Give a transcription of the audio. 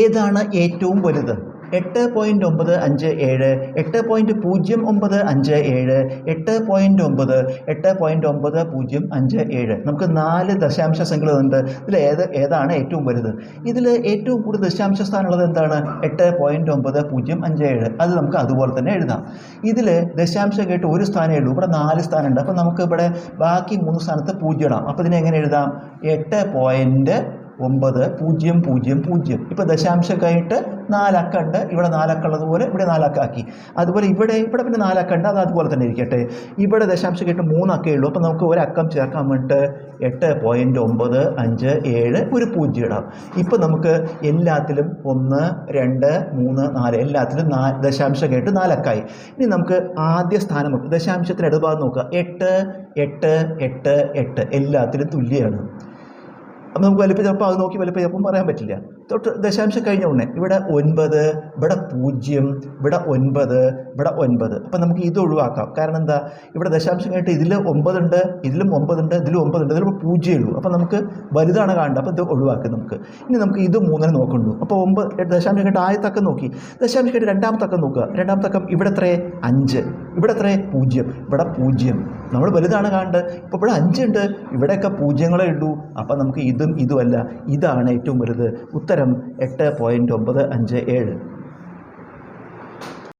ഏതാണ് ഏറ്റവും വലുത്? 8.957, 8.0957, 8.9, 8.9057. നമുക്ക് 4 ദശാംശ സംഖ്യകൾ ഉണ്ട്. ഇതിൽ ഏതാണ് ഏറ്റവും വലുത്? ഇതിൽ ഏറ്റവും കൂടുതൽ ദശാംശ സ്ഥാനമുള്ളത് എന്താണ്? 8.9057. അത് നമുക്ക് അതുപോലെ തന്നെ എഴുതാം. ഇതിൽ ദശാംശം കേട്ട് ഒരു സ്ഥാനമേ ഉള്ളൂ. ഇവിടെ 4 സ്ഥാനമുണ്ട്. അപ്പോൾ നമുക്ക് ഇവിടെ ബാക്കി 3 സ്ഥാനത്ത് 0 ഇടാം. അപ്പോൾ ഇതിനെ എങ്ങനെ എഴുതാം? 8.9000. ഇപ്പോൾ ദശാംശമായിട്ട് 4 അക്കമുണ്ട്. ഇവിടെ 4 അക്കം ഉള്ളതുപോലെ ഇവിടെ 4 അക്കാക്കി. അതുപോലെ ഇവിടെ പിന്നെ 4 അക്കമുണ്ട്. അത് അതുപോലെ തന്നെ ഇരിക്കട്ടെ. ഇവിടെ ദശാംശമായിട്ട് 3 അക്കേ ഉള്ളൂ. അപ്പോൾ നമുക്ക് ഒരു അക്കം ചേർക്കാൻ വേണ്ടിയിട്ട് 8.957 ഒരു 0 ഇടാം. ഇപ്പോൾ നമുക്ക് എല്ലാത്തിലും 1, 2, 3, 4 എല്ലാത്തിലും ദശാംശമായിട്ട് 4 അക്കായി. ഇനി നമുക്ക് ആദ്യ സ്ഥാനം ദശാംശത്തിന് ഇടഭാഗം നോക്കുക. 8, 8, 8, 8 എല്ലാത്തിലും തുല്യമാണ്. അപ്പം നമുക്ക് വലിപ്പം ചിലപ്പോൾ അത് നോക്കി വലിപ്പം ചിലപ്പം പറയാൻ പറ്റില്ല. തൊട്ട് ദശാംശം കഴിഞ്ഞ ഉടനെ ഇവിടെ 9, ഇവിടെ 0, ഇവിടെ 9, ഇവിടെ 9. അപ്പം നമുക്ക് ഇത് ഒഴിവാക്കാം. കാരണം എന്താ? ഇവിടെ ദശാംശം കഴിഞ്ഞിട്ട് ഇതിൽ 9 ഉണ്ട്, ഇതിലും 9 ഉണ്ട്, ഇതിലും 9 ഉണ്ട്, ഇതിലിപ്പോൾ 0 ഉള്ളൂ. അപ്പം നമുക്ക് വലുതാണ് കാണേണ്ടത്. അപ്പോൾ ഇത് ഒഴിവാക്കി നമുക്ക്. ഇനി നമുക്ക് ഇത് 3 നോക്കണ്ടു. അപ്പോൾ 9 ദശാംശം കഴിഞ്ഞിട്ട് ആദ്യത്തെ അക്കം നോക്കി. ദശാംശം കഴിഞ്ഞിട്ട് രണ്ടാമത്തെ അക്കം നോക്കുക. രണ്ടാമത്തെ അക്കം ഇവിടെ എത്രയേ? 5. ഇവിടെ എത്രയേ? 0. ഇവിടെ 0. നമ്മൾ വലുതാണ് കാണേണ്ടത്. ഇപ്പോൾ ഇവിടെ 5 ഉണ്ട്, ഇവിടെയൊക്കെ 0 ഉള്ളൂ. അപ്പം നമുക്ക് ഇതുമല്ല, ഇതാണ് ഏറ്റവും വലുത്. ഉത്തരം 8.957.